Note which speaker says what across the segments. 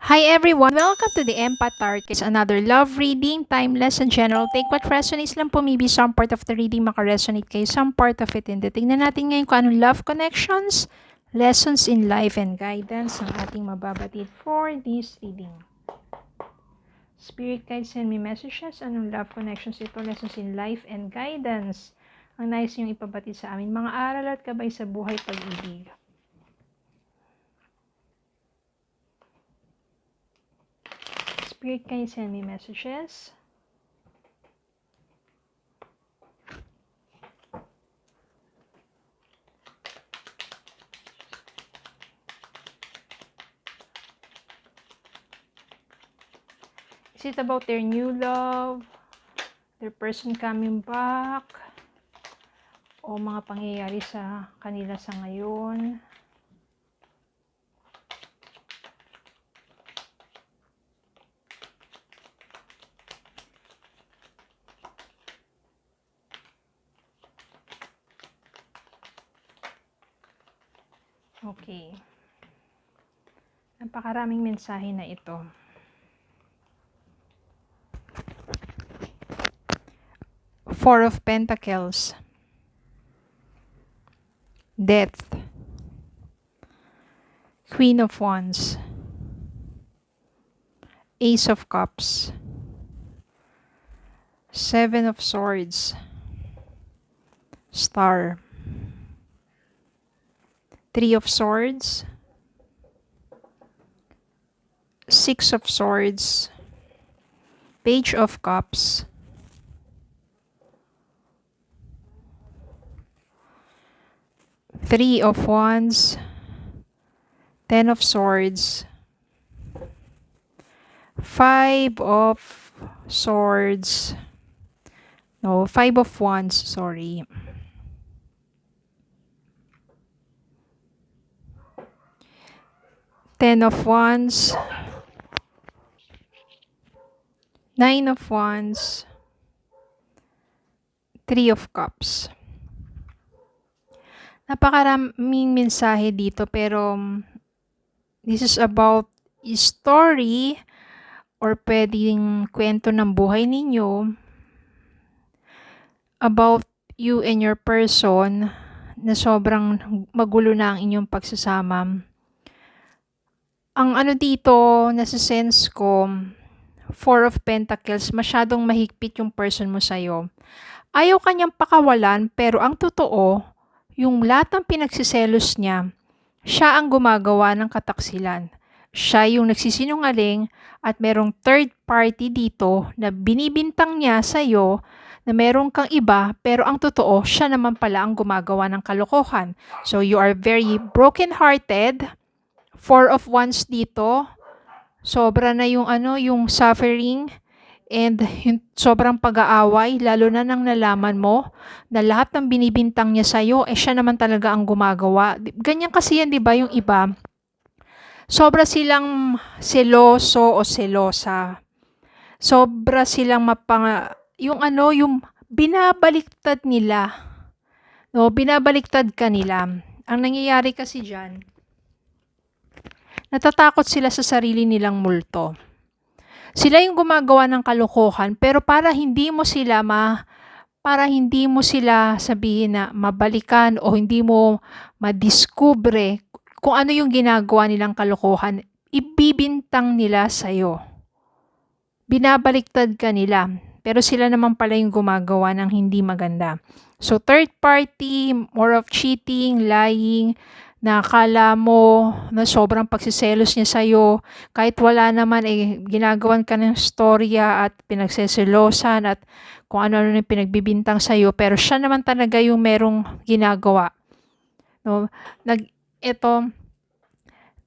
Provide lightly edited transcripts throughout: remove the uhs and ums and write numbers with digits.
Speaker 1: Hi everyone! Welcome to the Empath Tarot. It's another love reading, timeless and general. Take what resonates lang po. Maybe some part of the reading makaresonate kayo, some part of it hindi. Tingnan natin ngayon kung anong love connections, lessons in life and guidance ang ating mababatid for this reading. Spirit guides send me messages. Anong love connections ito, lessons in life and guidance ang nais niyong ipabatid sa amin. Mga aral at gabay sa buhay pag-ibig. Spirit guides send me messages. Is it about their new love, their person coming back, o mga pangyayari sa kanila sa ngayon? Okay. Napakaraming mensahe na ito. Four of Pentacles. Death. Queen of Wands. Ace of Cups. Seven of Swords. Star. Three of Swords. Six of Swords. Page of Cups. Three of Wands. Ten of Swords. Five of Swords. No, Five of Wands, sorry. Ten of Wands. Nine of Wands. Three of Cups. Napakaraming mensahe dito pero this is about a story or pwedeng kwento ng buhay ninyo about you and your person na sobrang magulo na ang inyong pagsasama. Ang ano dito, nasa sense ko, Four of Pentacles, masyadong mahigpit yung person mo sa'yo. Ayaw kanyang pakawalan, pero ang totoo, yung lahat ng pinagsiselos niya, siya ang gumagawa ng kataksilan. Siya yung nagsisinungaling at merong third party dito na binibintang niya sa'yo na merong kang iba, pero ang totoo, siya naman pala ang gumagawa ng kalokohan. So you are very broken-hearted. Four of Wands dito, sobra na yung yung suffering and yung sobrang pag-aaway, lalo na nang nalaman mo na lahat ng binibintang niya sa'yo, siya naman talaga ang gumagawa. Ganyan kasi yan, di ba, yung iba? Sobra silang seloso o selosa. Sobra silang yung binabaliktad nila. No, binabaliktad ka nila. Ang nangyayari kasi dyan, natatakot sila sa sarili nilang multo. Sila yung gumagawa ng kalokohan, pero para hindi mo sila sabihin na mabalikan o hindi mo madiskubre kung ano yung ginagawa nilang kalokohan, ibibintang nila sa'yo. Binabaliktad ka nila, pero sila naman pala yung gumagawa ng hindi maganda. So third party, more of cheating, lying, na akala mo na sobrang pagsiselos niya sa'yo, kahit wala naman ginagawan ka ng storya at pinagseselosan at kung ano-ano yung pinagbibintang sa'yo, pero siya naman talaga yung merong ginagawa. No? Ito,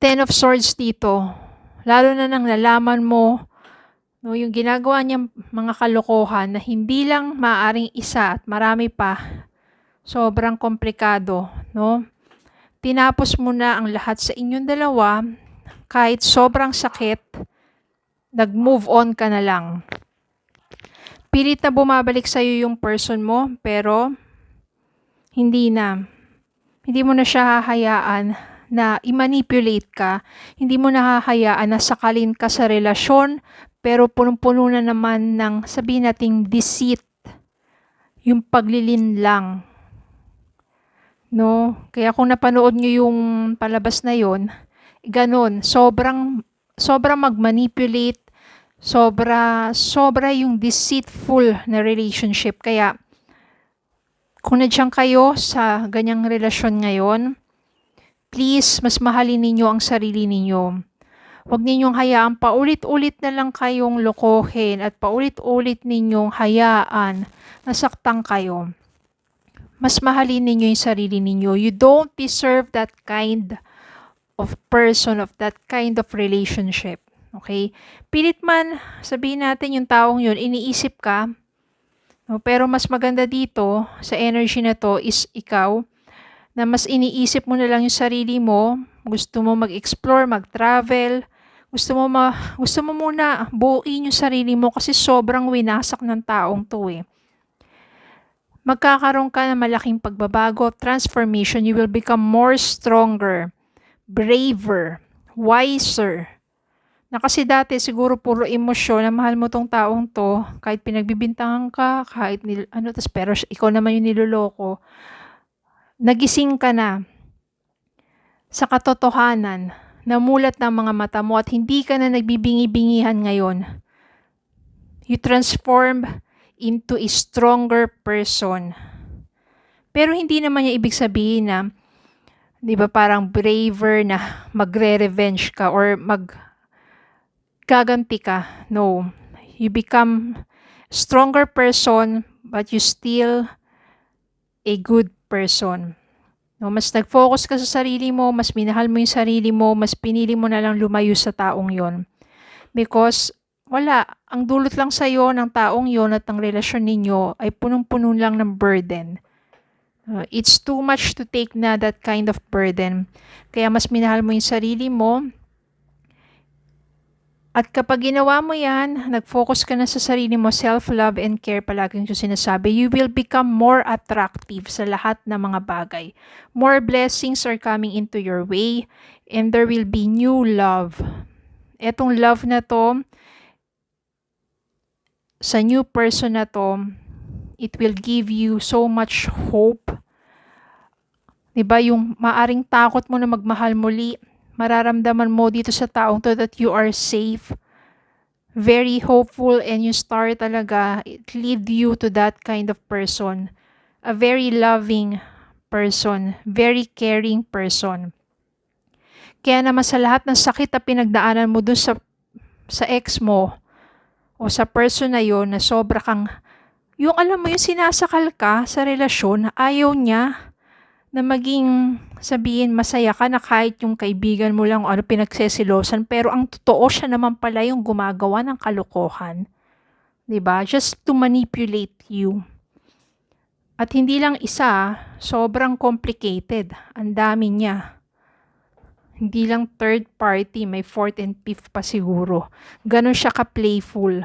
Speaker 1: Ten of Swords dito, lalo na nang nalaman mo no, yung ginagawa niyang mga kalokohan na hindi lang maaring isa at marami pa, sobrang komplikado, no? Tinapos mo na ang lahat sa inyong dalawa, kahit sobrang sakit, nag-move on ka na lang. Pilit na bumabalik sa'yo yung person mo, pero hindi mo na siya hahayaan na i-manipulate ka. Hindi mo nahahayaan na sakalin ka sa relasyon, pero punong-puno na naman ng sabihin nating deceit, yung paglilinlang. No? Kaya kung napanood nyo yung palabas na yon, ganun, sobrang mag-manipulate, sobra yung deceitful na relationship. Kaya kung nandiyan kayo sa ganyang relasyon ngayon, please, mas mahalin ninyo ang sarili ninyo. Huwag ninyong hayaan paulit-ulit na lang kayong lokohin at paulit-ulit ninyong hayaan na saktan kayo. Mas mahalin ninyo yung sarili ninyo. You don't deserve that kind of person, of that kind of relationship. Okay? Pilit man, sabihin natin yung taong yun, iniisip ka, no? Pero mas maganda dito, sa energy na to, is ikaw, na mas iniisip mo na lang yung sarili mo, gusto mo mag-explore, mag-travel, gusto mo muna buuin yung sarili mo kasi sobrang winasak ng taong to eh. Magkakaroon ka ng malaking pagbabago, transformation. You will become more stronger, braver, wiser. Na kasi dati siguro puro emosyon na mahal mo tong taong to, kahit pinagbibintangan ka, kahit pero ikaw naman yung niloloko. Nagising ka na sa katotohanan, namulat ng mga mata mo at hindi ka na nagbibingi-bingihan ngayon. You transform into a stronger person. Pero hindi naman niya ibig sabihin na, di ba, parang braver na magre-revenge ka or gaganti ka. No. You become stronger person, but you still a good person. No, mas nag-focus ka sa sarili mo, mas minahal mo yung sarili mo, mas pinili mo na lang lumayo sa taong yon. Because ang dulot lang sa'yo ng taong yon at ng relasyon ninyo ay punong-puno lang ng burden. It's too much to take na that kind of burden. Kaya mas minahal mo yung sarili mo. At kapag ginawa mo yan, nag-focus ka na sa sarili mo, self-love and care, palaging yung sinasabi, you will become more attractive sa lahat ng mga bagay. More blessings are coming into your way and there will be new love. Etong love na to, sa new person na to, it will give you so much hope. Diba, yung maaring takot mo na magmahal muli, mararamdaman mo dito sa taong to that you are safe, very hopeful, and you start talaga, it lead you to that kind of person, a very loving person, very caring person. Kaya naman sa lahat ng sakit na pinagdaanan mo dun sa ex mo o sa person na yon na sobra kang, yung alam mo yung sinasakal ka sa relasyon, ayaw niya na maging sabihin masaya ka na kahit yung kaibigan mo lang o pinagsesilosan, pero ang totoo siya naman pala yung gumagawa ng kalokohan. 'Di ba? Just to manipulate you. At hindi lang isa, sobrang complicated. Ang dami niya. Hindi lang third party, may fourth and fifth pa siguro. Ganon siya ka-playful.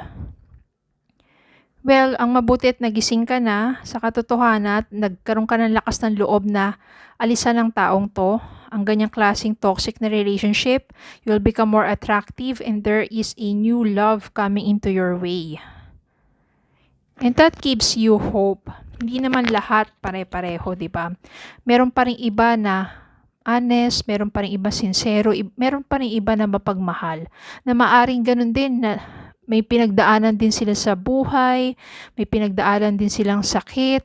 Speaker 1: Well, ang mabuti at nagising ka na sa katotohanan at nagkaroon ka ng lakas ng loob na alisan ng taong to, ang ganyang klaseng toxic na relationship, you will become more attractive and there is a new love coming into your way. And that gives you hope. Hindi naman lahat pare-pareho, di ba? Meron pa rin iba na honest, meron pa rin iba sincero, meron pa rin iba na mapagmahal, na maaring ganun din na may pinagdaanan din sila sa buhay, may pinagdaanan din silang sakit,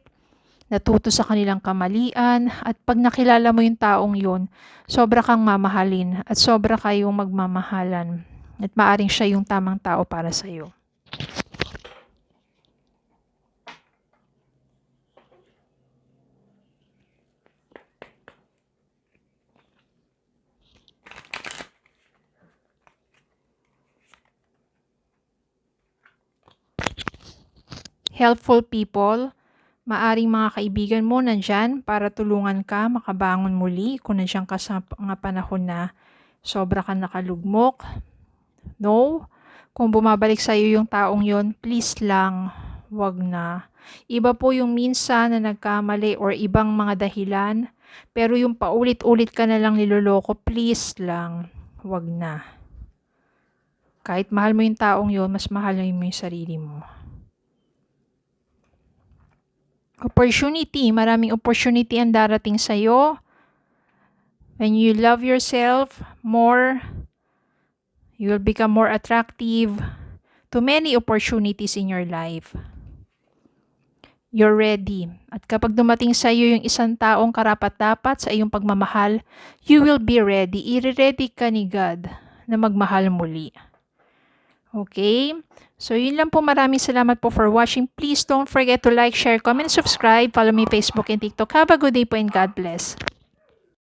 Speaker 1: natuto sa kanilang kamalian, at pag nakilala mo yung taong yun, sobra kang mamahalin at sobra kayong magmamahalan. At maaring siya yung tamang tao para sa iyo. Helpful people, maaring mga kaibigan mo nandyan para tulungan ka makabangon muli kung nandyan ka sa mga panahon na sobra ka nakalugmok. No, kung bumabalik sa iyo yung taong yon, please lang, wag na. Iba po yung minsan na nagkamali or ibang mga dahilan Pero yung paulit-ulit ka na lang niloloko, please lang, wag na. Kahit mahal mo yung taong yun, mas mahalin mo yung sarili mo. Opportunity, maraming opportunity ang darating sa'yo. When you love yourself more, you will become more attractive to many opportunities in your life. You're ready. At kapag dumating sa iyo yung isang taong karapat-dapat sa iyong pagmamahal, you will be ready. I-ready ka ni God na magmahal muli. Okay? So, yun lang po. Maraming salamat po for watching. Please don't forget to like, share, comment, subscribe. Follow me Facebook and TikTok. Have a good day po and God bless.